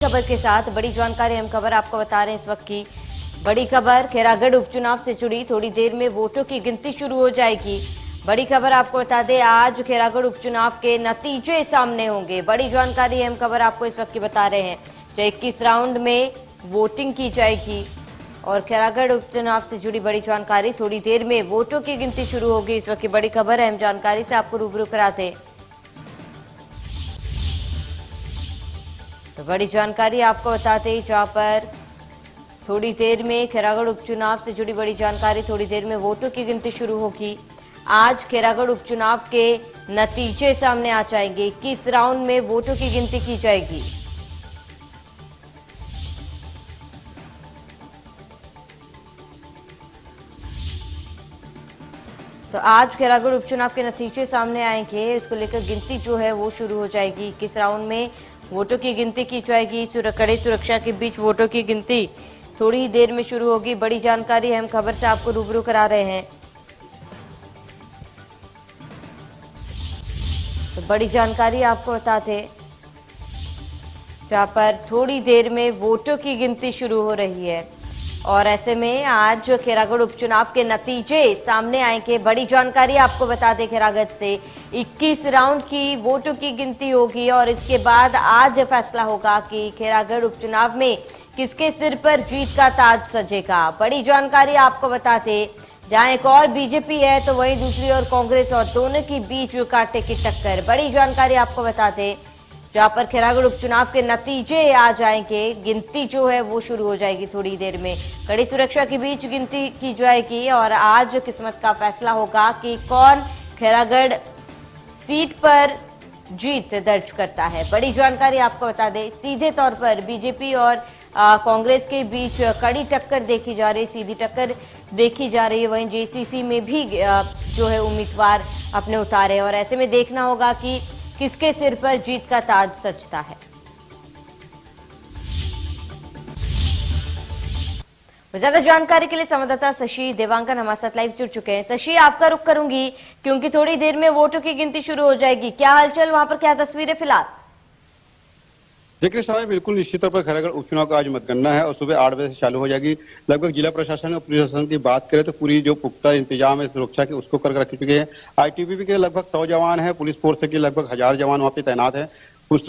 खबर के साथ बड़ी जानकारी हम खबर आपको बता रहे हैं इस वक्त की बड़ी खबर खैरागढ़ उपचुनाव से जुड़ी। थोड़ी देर में वोटों की गिनती शुरू हो जाएगी। बड़ी खबर आपको बता दें, आज खैरागढ़ उपचुनाव के नतीजे सामने होंगे। बड़ी जानकारी हम खबर आपको इस वक्त की बता रहे हैं। जो 21 राउंड में वोटिंग की जाएगी और खैरागढ़ उपचुनाव से जुड़ी बड़ी जानकारी। थोड़ी देर में वोटों की गिनती शुरू होगी। इस वक्त की बड़ी खबर अहम जानकारी से आपको रूबरू कराते। तो बड़ी जानकारी आपको बताते हैं, जहां पर थोड़ी देर में खैरागढ़ उपचुनाव से जुड़ी बड़ी जानकारी। थोड़ी देर में वोटों की गिनती शुरू होगी। आज खैरागढ़ उपचुनाव के नतीजे सामने आ जाएंगे। 21 राउंड में वोटों की गिनती की जाएगी। तो आज खैरागढ़ उपचुनाव के नतीजे सामने आएंगे। इसको लेकर गिनती जो है वो शुरू हो जाएगी। 21 राउंड में वोटों की गिनती की जाएगी। कड़ी सुरक्षा के बीच वोटों की गिनती थोड़ी ही देर में शुरू होगी। बड़ी जानकारी हम खबर से आपको रूबरू करा रहे हैं। तो बड़ी जानकारी आपको बताते, जहां पर थोड़ी देर में वोटों की गिनती शुरू हो रही है और ऐसे में आज खैरागढ़ उपचुनाव के नतीजे सामने आएंगे। बड़ी जानकारी आपको बता दें, खैरागढ़ से 21 राउंड की वोटों की गिनती होगी और इसके बाद आज फैसला होगा कि खैरागढ़ उपचुनाव में किसके सिर पर जीत का ताज सजेगा। बड़ी जानकारी आपको बताते, जहां एक और बीजेपी है तो वहीं दूसरी ओर कांग्रेस और दोनों की बीच कांटे की टक्कर। बड़ी जानकारी आपको बताते, जहां पर खैरागढ़ उपचुनाव के नतीजे आ जाएंगे। गिनती जो है वो शुरू हो जाएगी थोड़ी देर में। कड़ी सुरक्षा के बीच गिनती की जाएगी और आज किस्मत का फैसला होगा कि कौन खैरागढ़ सीट पर जीत दर्ज करता है। बड़ी जानकारी आपको बता दें, सीधे तौर पर बीजेपी और कांग्रेस के बीच कड़ी टक्कर देखी जा रही, सीधी टक्कर देखी जा रही है। वहीं जेसीसी में भी जो है उम्मीदवार अपने उतारे और ऐसे में देखना होगा कि किसके सिर पर जीत का ताज सजता है। ज्यादा जानकारी के लिए संवाददाता शशि देवांगन हमारे साथ लाइव जुड़ चुके हैं। शशि, आपका रुख करूंगी क्योंकि थोड़ी देर में वोटों की गिनती शुरू हो जाएगी। क्या हालचाल वहां पर, क्या तस्वीरें फिलहाल? देखिए समय बिल्कुल निश्चित तौर पर खैरागढ़ उपचुनाव का आज मतगणना है और सुबह 8 बजे से चालू हो जाएगी। लगभग जिला प्रशासन और पुलिस प्रशासन की बात करें तो पूरी जो पुख्ता इंतजाम है सुरक्षा के उसको कर रख चुके हैं। आईटीबीपी के लगभग 100 जवान है, पुलिस फोर्स के लगभग 1000 जवान वहाँ पे तैनात है। उस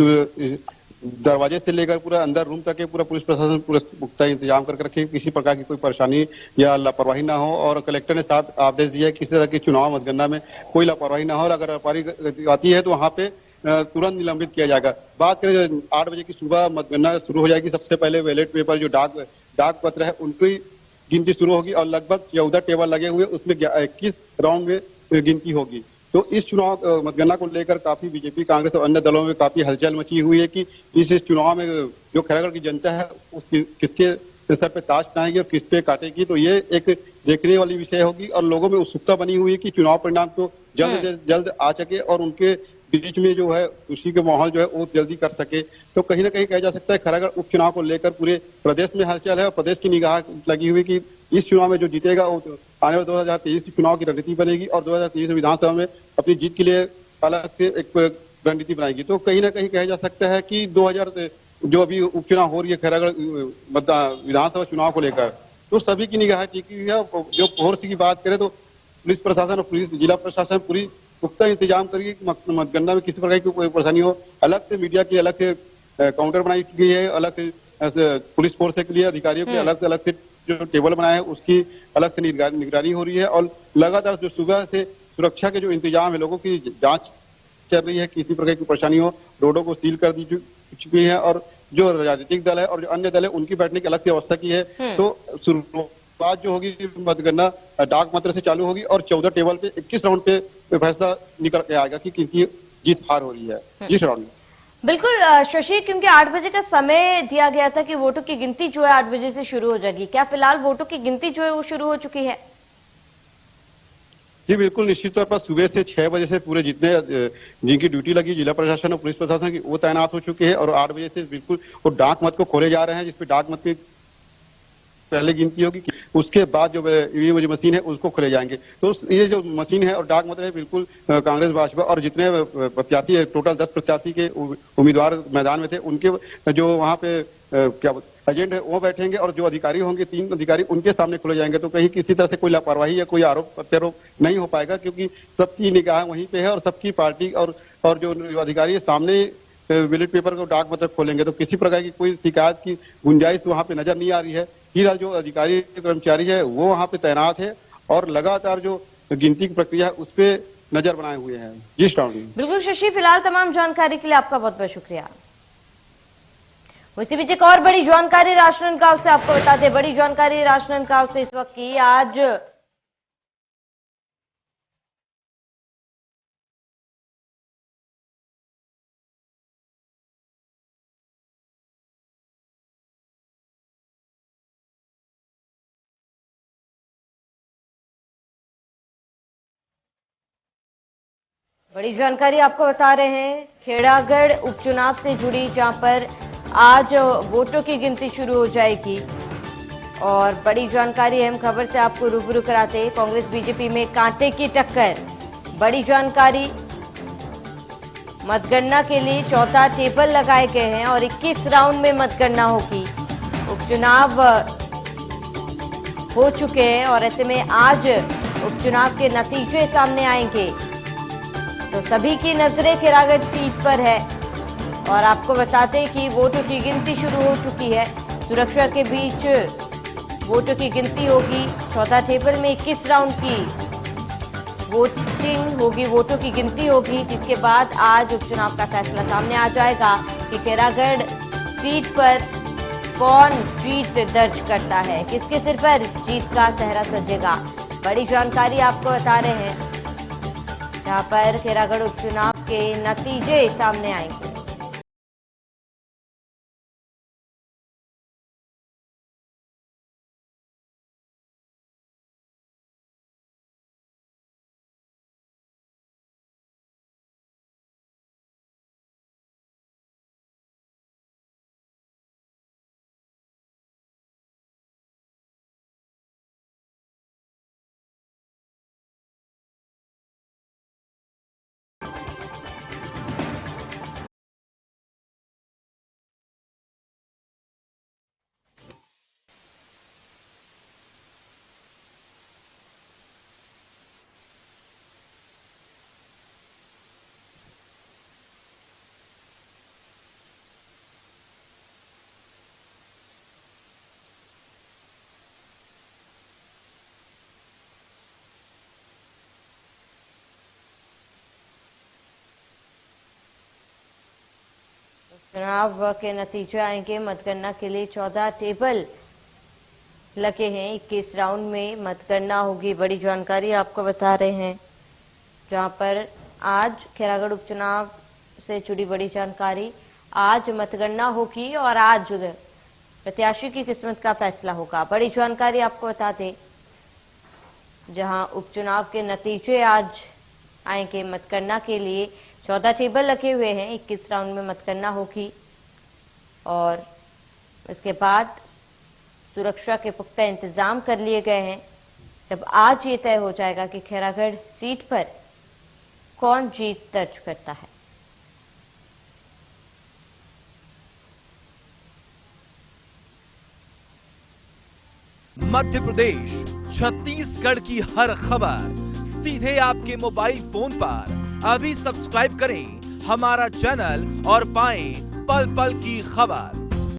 दरवाजे से लेकर पूरा अंदर रूम तक के पूरा पुलिस प्रशासन पूरा पुख्ता इंतजाम करके रखे, किसी प्रकार की कोई परेशानी या लापरवाही ना हो। और कलेक्टर ने साथ आदेश दिया है किसी तरह की चुनाव मतगणना में कोई लापरवाही ना हो और अगर लापरवाही आती है तो वहाँ पे तुरंत निलंबित किया जाएगा। बात करें 8 बजे की सुबह मतगणना शुरू हो जाएगी। सबसे पहले बैलेट पेपर जो डाक पत्र है उनकी गिनती शुरू होगी और लगभग 14 टेबल लगे हुए, उसमें 21 राउंड में गिनती होगी। तो इस चुनाव मतगणना को लेकर काफी बीजेपी, कांग्रेस और अन्य दलों में काफी हलचल मची हुई है कि इस चुनाव में जो खैरागढ़ की जनता है उस किसके सर पे ताज बनाएगी और किस पे काटेगी। तो ये एक देखने वाली विषय होगी और लोगों में उत्सुकता बनी हुई है कि चुनाव परिणाम तो जल्द आ सके और उनके बीच में जो है खुशी के माहौल जो है वो जल्दी कर सके। तो कहीं ना कहीं कहा जा सकता है खैरागढ़ उपचुनाव को लेकर पूरे प्रदेश में हलचल है और प्रदेश की निगाह लगी हुई कि इस चुनाव में जो जीतेगा वो आने वाले 2023 के चुनाव की रणनीति बनेगी और 2023 विधानसभा में अपनी जीत के लिए अलग से एक रणनीति बनाएगी। तो कहीं ना कहीं कहा जा सकता है कि 2000 जो अभी उपचुनाव हो रही है खैरागढ़ विधानसभा चुनाव को लेकर, तो सभी की निगाह टिकी हुई है। जो फोर्स की बात करें तो पुलिस प्रशासन और पुलिस जिला प्रशासन पूरी पुख्ता इंतजाम करिए कि मतगणना में किसी प्रकार की कोई परेशानी हो। अलग से मीडिया की अलग से काउंटर बनाई गई है, अलग से पुलिस फोर्स के लिए अधिकारियों के अलग से जो टेबल बनाए हैं उसकी अलग से निगरानी हो रही है और लगातार जो सुबह से सुरक्षा के जो इंतजाम है, लोगों की जांच चल रही है, किसी प्रकार की परेशानी हो। रोडों को सील कर दी चुकी है और जो राजनीतिक दल है और जो अन्य दल है उनकी बैठने की अलग से व्यवस्था की है। तो शुरुआत जो होगी मतगणना डाक मत से चालू होगी और 14 टेबल पे 21 राउंड पे फैसला निकल के आएगा कि किनकी जीत हार हो रही है जिस राउंड में। बिल्कुल शशि, क्योंकि 8 बजे का समय दिया गया था कि वोटों की गिनती जो है 8 बजे से शुरू हो जाएगी। क्या फिलहाल वोटों की गिनती जो है वो शुरू हो चुकी है? जी बिल्कुल निश्चित तौर पर सुबह से 6 बजे से पूरे जितने जिनकी ड्यूटी लगी जिला प्रशासन और पुलिस प्रशासन की वो तैनात हो चुके हैं और 8 बजे से बिल्कुल वो डाक मत को खोले जा रहे हैं, जिसपे डाक मत में पहले गिनती होगी, उसके बाद जो ईवीएम जो मशीन है उसको खोले जाएंगे। तो ये जो मशीन है और डाक मत है बिल्कुल कांग्रेस भाजपा और जितने प्रत्याशी है, टोटल 10 प्रत्याशी के उम्मीदवार मैदान में थे, उनके जो वहाँ पे क्या एजेंट है वो बैठेंगे और जो अधिकारी होंगे 3 अधिकारी उनके सामने खोले जाएंगे। तो कहीं किसी तरह से कोई लापरवाही या कोई आरोप प्रत्यारोप नहीं हो पाएगा, क्योंकि सबकी निगाह वहीं पे है और सबकी पार्टी और जो अधिकारी है सामने बैलेट पेपर को डाक मतलब खोलेंगे। तो किसी प्रकार की कोई शिकायत की गुंजाइश वहाँ पे नजर नहीं आ रही है। फिलहाल जो अधिकारी कर्मचारी है वो वहाँ पे तैनात है और लगातार जो गिनती की प्रक्रिया है उस पर नजर बनाए हुए हैं। जी श्रावणी। बिल्कुल शशि, फिलहाल तमाम जानकारी के लिए आपका बहुत बहुत शुक्रिया। उसी बीच एक और बड़ी जानकारी राजनांदगांव से आपको बता दें, बड़ी जानकारी राजनांदगांव से इस वक्त की। आज बड़ी जानकारी आपको बता रहे हैं, खेड़ागढ़ उपचुनाव से जुड़ी, जहां पर आज वोटों की गिनती शुरू हो जाएगी। और बड़ी जानकारी, अहम खबर से आपको रूबरू कराते हैं, कांग्रेस बीजेपी में कांटे की टक्कर। बड़ी जानकारी, मतगणना के लिए 14 टेबल लगाए गए हैं और 21 राउंड में मतगणना होगी। उपचुनाव हो चुके हैं और ऐसे में आज उपचुनाव के नतीजे सामने आएंगे। तो सभी की नजरें खेड़ागढ़ सीट पर है और आपको बताते हैं कि वोटों की गिनती शुरू हो चुकी है। सुरक्षा के बीच वोटों की गिनती होगी। 14 टेबल में 21 राउंड की वोटिंग होगी, वोटों की गिनती होगी, जिसके बाद आज उपचुनाव का फैसला सामने आ जाएगा कि खेड़ागढ़ सीट पर कौन जीत दर्ज करता है, किसके सिर पर जीत का सेहरा सजेगा। बड़ी जानकारी आपको बता रहे हैं, जहां पर खेड़ागढ़ उपचुनाव के नतीजे सामने आएंगे। चुनाव के नतीजे आएंगे। मतगणना के लिए 14 टेबल लगे हैं, 21 राउंड में मतगणना होगी। बड़ी जानकारी आपको बता रहे हैं, जहां पर आज खेड़ागढ़ उपचुनाव से जुड़ी बड़ी जानकारी, आज मतगणना होगी और आज प्रत्याशी की किस्मत का फैसला होगा। बड़ी जानकारी आपको बता दें, जहां उपचुनाव के नतीजे आज आएंगे। मतगणना के लिए 14 टेबल लगे हुए हैं, 21 राउंड में मतगणना होगी और इसके बाद सुरक्षा के पुख्ता इंतजाम कर लिए गए हैं। जब आज ये तय हो जाएगा कि खेड़ागढ़ सीट पर कौन जीत दर्ज करता है। मध्य प्रदेश, छत्तीसगढ़ की हर खबर सीधे आपके मोबाइल फोन पर। अभी सब्सक्राइब करें हमारा चैनल और पाएं पल पल की खबर।